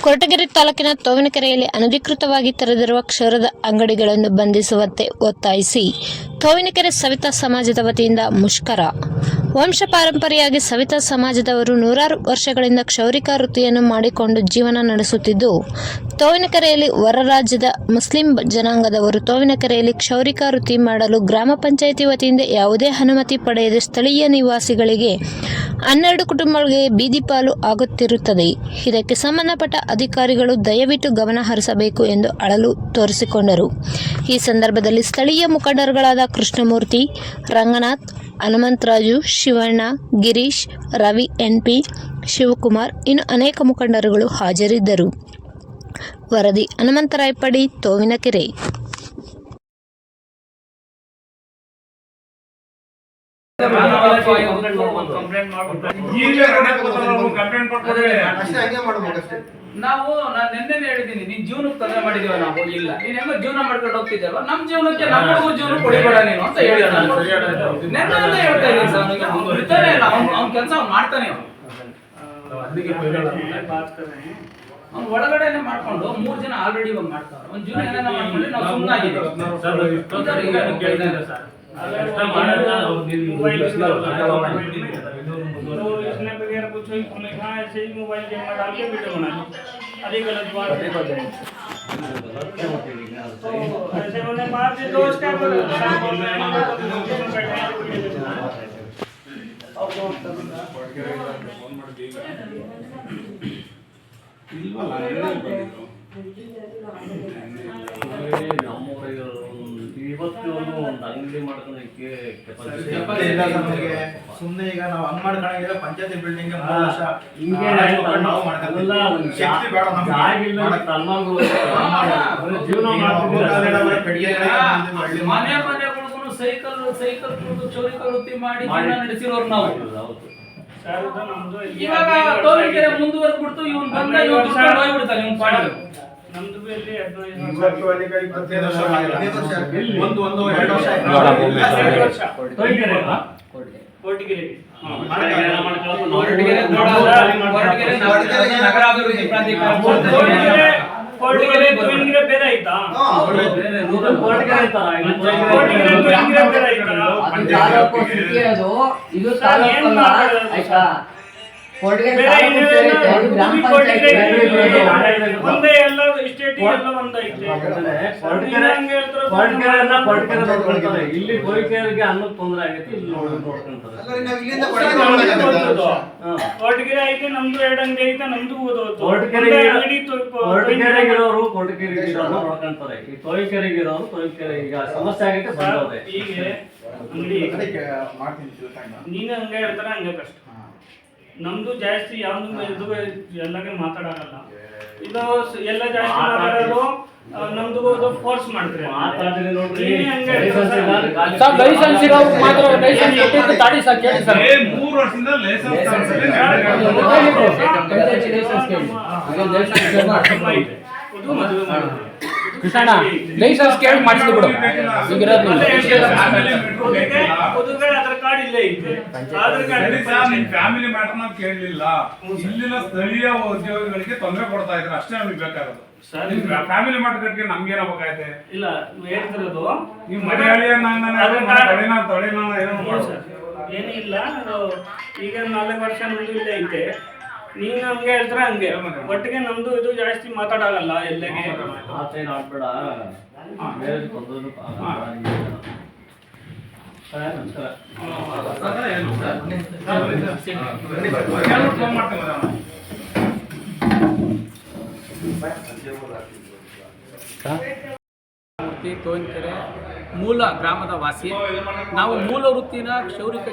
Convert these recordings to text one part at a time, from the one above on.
ಕೊರಟಗೆರೆ ತಾಲೂಕಿನ ತೋವಿನಕೆರೆಯಲ್ಲಿ ಅನಧಿಕೃತವಾಗಿ ತೆರೆದಿರುವ ಕ್ಷೌರದ ಅಂಗಡಿಗಳನ್ನು ಬಂಧಿಸುವಂತೆ ಒತ್ತಾಯಿಸಿ ತೋವಿನಕೆರೆ ಸವಿತಾ ಸಮಾಜದ ವತಿಯಿಂದ ಮುಷ್ಕರ. ವಂಶ ಪಾರಂಪರ್ಯವಾಗಿ ಸವಿತಾ ಸಮಾಜದವರು ನೂರಾರು ವರ್ಷಗಳಿಂದ ಕ್ಷೌರಿಕ ವೃತ್ತಿಯನ್ನು ಮಾಡಿಕೊಂಡು ಜೀವನ ನಡೆಸುತ್ತಿದ್ದು, ತೋವಿನಕೆರೆಯಲ್ಲಿ ಹೊರ ರಾಜ್ಯದ ಮುಸ್ಲಿಂ ಜನಾಂಗದವರು ತೋವಿನಕೆರೆಯಲ್ಲಿ ಕ್ಷೌರಿಕ ವೃತ್ತಿ ಮಾಡಲು ಗ್ರಾಮ ಪಂಚಾಯಿತಿ ವತಿಯಿಂದ ಯಾವುದೇ ಅನುಮತಿ ಪಡೆಯದೆ ಸ್ಥಳೀಯ ನಿವಾಸಿಗಳಿಗೆ 12 ಕುಟುಂಬಗಳಿಗೆ ಬೀದಿ ಪಾಲು ಆಗುತ್ತಿರುತ್ತದೆ. ಇದಕ್ಕೆ ಸಂಬಂಧಪಟ್ಟ ಅಧಿಕಾರಿಗಳು ದಯವಿಟ್ಟು ಗಮನ ಹರಿಸಬೇಕು ಎಂದು ಅಳಲು ತೋರಿಸಿಕೊಂಡರು. ಈ ಸಂದರ್ಭದಲ್ಲಿ ಸ್ಥಳೀಯ ಮುಖಂಡರುಗಳಾದ ಕೃಷ್ಣಮೂರ್ತಿ, ರಂಗನಾಥ್, ಹನುಮಂತರಾಜು, ಶಿವಣ್ಣ, ಗಿರೀಶ್, ರವಿ, NP, ಶಿವಕುಮಾರ್ ಇನ್ನು ಅನೇಕ ಮುಖಂಡರುಗಳು ಹಾಜರಿದ್ದರು. ವರದಿ ಹನುಮಂತರಾಯಪಡಿ, ತೋವಿನಕೆರೆ. ನಾವು ನಿನ್ನೆ ಹೇಳಿದೀನಿ, ನಿನ್ ಜೀವನಕ್ಕೆ ತೊಂದರೆ ಮಾಡಿದೀವ ನಾವು. ಇಲ್ಲ ನೀನ್ ಹೆಂಗ ಜೀವನ ಮಾಡ್ಕೊಂಡು ಹೋಗ್ತಿದ್ದಲ್ವ, ನಮ್ ಜೀವನಕ್ಕೆ ನಮಗೂ ಜೀವನ ಕೊಡಿಬೇಡ ನೀನು ಅಂತ ಹೇಳಿ ನಿನ್ನೆ ಹೇಳ್ತಾ ಇದ್ದೀನಿ ಸರ್. ಅವ್ನ ಕೆಲಸ ಅವ್ನು ಮಾಡ್ತಾನೆ. ಅವ್ನು ಒಳಗಡೆನೆ ಮಾಡ್ಕೊಂಡು 3 ಜನ ಆಲ್ರೆಡಿ ಇವಾಗ ಮಾಡ್ತಾರೆ. ಒಂದ್ ಜೀವನ ಏನಾರ ಮಾಡ್ಕೊಂಡು ನಾವು ಸುಮ್ಮನಾಗಿದ್ದೀವಿ. इसने बगैर कुछ लिखा ऐसे ही मोबाइल गेम में डाल के वीडियो बना ली। अरे गलत बात है। तो ऐसे मैंने मार दी तो उसका शाम बोल रहे हैं ಇವತ್ತು ಒಂದು ಅಂಗಡಿ ಮಾಡ್ಕೊಳ್ಳೋಕೆ ಸುಮ್ಮನೆ ಈಗ ನಾವು ಹಂಗ್ ಮಾಡ್ಕೊಂಡಿದ್ರೆ ಪಂಚಾಯತಿ ಬಿಲ್ಡಿಂಗ್ ಮನೆಗಳಿಗೂ ಸೈಕಲ್ ಚೌರಿಕ ವೃತ್ತಿ ಮಾಡಿ ನಡೆಸಿರೋರು ನಾವು. ಇವಾಗ ತೋರಿಕೆರೆ ಮುಂದುವರೆದ್ಬಿಡ್ತು, ಇವನ್ ಬಂದ ಹೋಗ್ಬಿಡ್ತಾನೆ ಇವ್ನು ಪಾಡ. ನಮ್ದು ಇಲ್ಲಿ 15 ವರ್ಷ ಕೊರಟಗೆರೆ ನಗರಾಭಿವೃದ್ಧಿ ಪ್ರಾಧಿಕಾರ ಬೇರೆ ಆಯ್ತಾ? ಇದು ತಾಲೂಕು ಆಯ್ತಾ? ಒಂದೇ ಎಲ್ಲ ಸ್ಟೇಟ್ ಎಲ್ಲ ಒಂದೈತೆ. ಇಲ್ಲಿ ಕೊರಟಗೆರೆಗೆ ಅನ್ನೋ ತೊಂದರೆ ಆಗೈತಿ, ಇಲ್ಲಿ ನೋಡ್ಕೊಂತಾರೆ. ಕೊರಟಗೆರೆ ಐತೆ, ನಮ್ದು 2 ಅಂಗಡಿ ಐತೆ, ನಮ್ದು ಓದೋದು. ಕೊರಟಗೆರೆಗಿರೋರು ಕೊರಟಗೆರೆಗಿರೋರು ನೋಡ್ಕೊಂತಾರೆ. ಈ ತೋಯಿಕೆರೆಗಿರೋರು ತೋಯಿಕೆರೆ ಈಗ ಸಮಸ್ಯೆ ಆಗೈತೆ ಬಂದವ್ರೆ. ಹೀಗೆ ಅಂಗಡಿ ನೀನು ಹಂಗೆ ಹೇಳ್ತಾರ ಹಂಗೆ ಕಷ್ಟ. ನಮ್ದು ಜಾಸ್ತಿ ಯಾವ್ದು ಇದು ಎಲ್ಲಗೆ ಮಾತಾಡಲ್ಲ. ಇದು ಎಲ್ಲ ಜಾಸ್ತಿ ಮಾತಾಡೋದು ನಮ್ದು ಫೋರ್ಸ್ ಮಾಡ್ತಾರೆ. ಮಾತಾಡಿದ್ರೆ ನೋಡ್ರಿ, ಲೈಸೆನ್ಸ್ ಇರೋ ಮಾತ್ರ ಲೈಸೆನ್ಸ್ ಕೊಟ್ಟಿದ್ದು ತಾಡಿ ಸರ್ ಕೇಳಿ ಸರ್. 3 ವರ್ಷದಿಂದ ಲೈಸೆನ್ಸ್ ಕೃಷ್ಣ ಲೈಸೆನ್ಸ್ ಕೇಳಿ ಮಾಡಿಸಿ ಬಿಡು. ಆಧಾರ್ ಕಾರ್ಡ್ ಇಲ್ಲೇ ಐತೆ. ಆಧಾರ್ ಕಾರ್ಡ್ ಫ್ಯಾಮಿಲಿ ಮ್ಯಾಟರ್ ನಾವು ಕೇಳಲಿಲ್ಲ. ಇಲ್ಲಿನ ಸ್ಥಳೀಯ ಉದ್ಯೋಗಿಗಳಿಗೆ ತೊಂದರೆ ಕೊಡ್ತಾ ಇದ್ರೆ ಅಷ್ಟೇ ನಮಗೆ ಬೇಕಾಗೋದು. ಫ್ಯಾಮಿಲಿ ಮ್ಯಾಟರ್ ಕಟ್ಟಿಗೆ ನಮ್ಗೆ ಏನಾಗಬೇಕಾಯ್ತೆ? ಇಲ್ಲ ಹೇಳ್ತಿರೋದು ನೀವು ಮನೆಯಲ್ಲಿ ಏನೂ ಇಲ್ಲ. ಈಗ 4 ವರ್ಷ ನಮ್ದು ಇಲ್ಲೇ ಐತೆ. ನೀನು ಹಂಗೆ ಹೇಳ್ತಾರೆ ಹಂಗೆ ಒಟ್ಟಿಗೆ ನಮ್ದು ಇದು ಜಾಸ್ತಿ ಮಾತಾಡಲ್ಲ. ಎಲ್ಲಗೆ ಆಚೆನ ಆಡ್ಬೇಡ, ಬೇರೆ ತೊಂದರೆ ತೋವಿನಕೆರೆ ಮೂಲ ಗ್ರಾಮದ ವಾಸಿ ನಾವು. ಮೂಲ ವೃತ್ತಿನ ಕ್ಷೌರಿಕ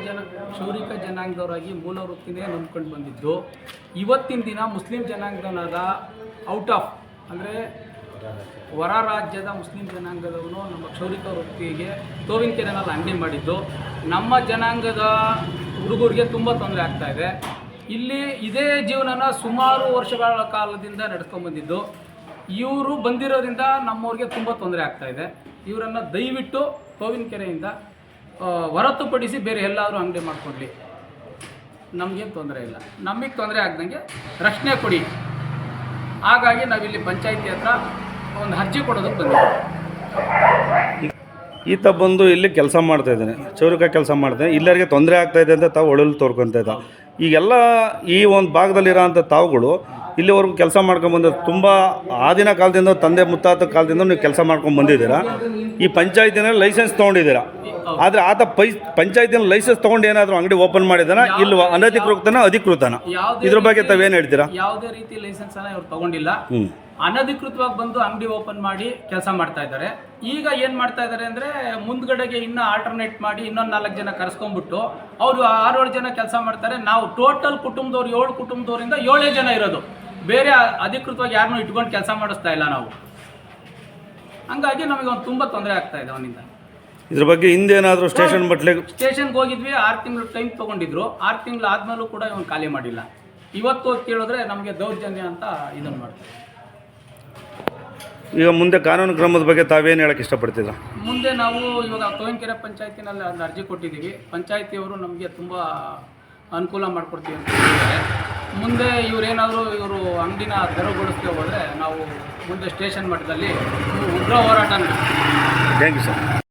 ಜನಾಂಗದವರಾಗಿ ಮೂಲ ವೃತ್ತಿನೇ ನಂಬ್ಕೊಂಡು ಬಂದಿದ್ದು. ಇವತ್ತಿನ ದಿನ ಮುಸ್ಲಿಂ ಜನಾಂಗದವನಾದ ಔಟ್ ಆಫ್ ಅಂದರೆ ಹೊರ ರಾಜ್ಯದ ಮುಸ್ಲಿಂ ಜನಾಂಗದವನು ನಮ್ಮ ಕ್ಷೌರಿಕ ವೃತ್ತಿಗೆ ತೋವಿನಕೆರೆನಲ್ಲಿ ಅಂಗಡಿ ಮಾಡಿದ್ದು. ನಮ್ಮ ಜನಾಂಗದ ಹುಡುಗರಿಗೆ ತುಂಬ ತೊಂದರೆ ಆಗ್ತಾಯಿದೆ. ಇಲ್ಲಿ ಇದೇ ಜೀವನನ ಸುಮಾರು ವರ್ಷಗಳ ಕಾಲದಿಂದ ನಡೆಸ್ಕೊಂಡ್ಬಂದಿದ್ದು. ಇವರು ಬಂದಿರೋದ್ರಿಂದ ನಮ್ಮವ್ರಿಗೆ ತುಂಬ ತೊಂದರೆ ಆಗ್ತಾಯಿದೆ. ಇವರನ್ನು ದಯವಿಟ್ಟು ತೋವಿನಕೆರೆಯಿಂದ ಹೊರತುಪಡಿಸಿ ಬೇರೆ ಎಲ್ಲಾದರೂ ಅಂಗಡಿ ಮಾಡ್ಕೊಳ್ಳಿ, ನಮಗೇನು ತೊಂದರೆ ಇಲ್ಲ. ನಮಗೆ ತೊಂದರೆ ಆಗ್ದಂಗೆ ರಕ್ಷಣೆ ಕೊಡಿ ಹಾಗಾಗಿ ನಾವಿಲ್ಲಿ ಪಂಚಾಯಿತಿ ಹತ್ರ ಒಂದು ಅರ್ಜಿ ಕೊಡೋದಕ್ಕೆ ಬಂದಿದ್ದೀವಿ. ಈತ ಬಂದು ಇಲ್ಲಿ ಕೆಲಸ ಮಾಡ್ತಾ ಇದ್ದಾನೆ, ಕ್ಷೌರಿಕ ಕೆಲಸ ಮಾಡ್ತಾನೆ. ಎಲ್ಲರಿಗೆ ತೊಂದರೆ ಆಗ್ತಾಯಿದೆ ಅಂತ ತಾವು ಒಳಲು ತೋರ್ಕೊತಾ ಇದ್ದ. ಈಗೆಲ್ಲ ಈ ಒಂದು ಭಾಗದಲ್ಲಿರೋ ಅಂಥ ತಾವುಗಳು ಇಲ್ಲಿವರೆಗೂ ಕೆಲಸ ಮಾಡ್ಕೊಂಡ್ಬಂದು ತುಂಬ ಆದಿನ ಕಾಲದಿಂದ ತಂದೆ ಮುತ್ತಾತ ಕಾಲದಿಂದ ನೀವು ಕೆಲಸ ಮಾಡ್ಕೊಂಡು ಬಂದಿದ್ದೀರಾ. ಈ ಪಂಚಾಯತಿನಲ್ಲಿ ಲೈಸೆನ್ಸ್ ತೊಗೊಂಡಿದ್ದೀರಾ. ಆದರೆ ಆತ ಪಂಚಾಯತಿನಲ್ಲಿ ಲೈಸೆನ್ಸ್ ತೊಗೊಂಡು ಏನಾದರೂ ಅಂಗಡಿ ಓಪನ್ ಮಾಡಿದಾನ ಇಲ್ವಾ, ಅನಧಿಕೃತನ ಅಧಿಕೃತನ? ಇದ್ರ ಬಗ್ಗೆ ತಾವೇನು ಹೇಳ್ತೀರಾ? ಯಾವುದೇ ರೀತಿ ಲೈಸೆನ್ಸನ್ನು ಇವ್ರು ತೊಗೊಂಡಿಲ್ಲ. ಅನಧಿಕೃತವಾಗಿ ಬಂದು ಅಂಗಡಿ ಓಪನ್ ಮಾಡಿ ಕೆಲಸ ಮಾಡ್ತಾ ಇದ್ದಾರೆ. ಈಗ ಏನು ಮಾಡ್ತಾ ಇದ್ದಾರೆ ಅಂದರೆ ಮುಂದ್ಗಡೆಗೆ ಇನ್ನೂ ಆಲ್ಟರ್ನೇಟ್ ಮಾಡಿ ಇನ್ನೊಂದು 4 ಜನ ಕರೆಸ್ಕೊಂಡ್ಬಿಟ್ಟು ಅವರು 6-7 ಜನ ಕೆಲಸ ಮಾಡ್ತಾರೆ. ನಾವು ಟೋಟಲ್ ಕುಟುಂಬದವ್ರು 7 ಕುಟುಂಬದವರಿಂದ 7 ಜನ ಇರೋದು. ಬೇರೆ ಅಧಿಕೃತವಾಗಿ ಯಾರನ್ನೂ ಇಟ್ಕೊಂಡು ಕೆಲಸ ಮಾಡಿಸ್ತಾ ಇಲ್ಲ ನಾವು. ಹಂಗಾಗಿ ನಮಗೆ ಒಂದು ತುಂಬ ತೊಂದರೆ ಆಗ್ತಾ ಇದೆ ಅವನಿಂದ. ಇದ್ರ ಬಗ್ಗೆ ಹಿಂದೇನಾದರೂ ಸ್ಟೇಷನ್ಗೆ ಹೋಗಿದ್ವಿ. 6 ತಿಂಗಳು ಟೈಮ್ ತೊಗೊಂಡಿದ್ರು. 6 ತಿಂಗಳು ಆದಮೇಲೂ ಕೂಡ ಇವನು ಖಾಲಿ ಮಾಡಿಲ್ಲ. ಇವತ್ತು ಕೇಳಿದ್ರೆ ನಮಗೆ ದೌರ್ಜನ್ಯ ಅಂತ ಇದನ್ನು ಮಾಡ್ತಾರೆ. ಈಗ ಮುಂದೆ ಕಾನೂನು ಕ್ರಮದ ಬಗ್ಗೆ ತಾವೇನು ಹೇಳಕ್ಕೆ ಇಷ್ಟಪಡ್ತೀರಾ? ಮುಂದೆ ನಾವು ಇವಾಗ ತೋವಿನಕೆರೆ ಪಂಚಾಯತಿನಲ್ಲಿ ಒಂದು ಅರ್ಜಿ ಕೊಟ್ಟಿದ್ದೀವಿ. ಪಂಚಾಯತಿಯವರು ನಮಗೆ ತುಂಬ ಅನುಕೂಲ ಮಾಡಿಕೊಡ್ತೀವಿ ಅಂತ ಹೇಳಿದ್ದಾರೆ. ಮುಂದೆ ಇವರು ಅಂಗಡಿನ ತೆರವುಗೊಳಿಸ್ತಾ ಹೋದರೆ ನಾವು ಮುಂದೆ ಸ್ಟೇಷನ್ ಮಟ್ಟದಲ್ಲಿ ಉಗ್ರ ಹೋರಾಟ ನಡೆಸ್ತೀವಿ. Thank you sir.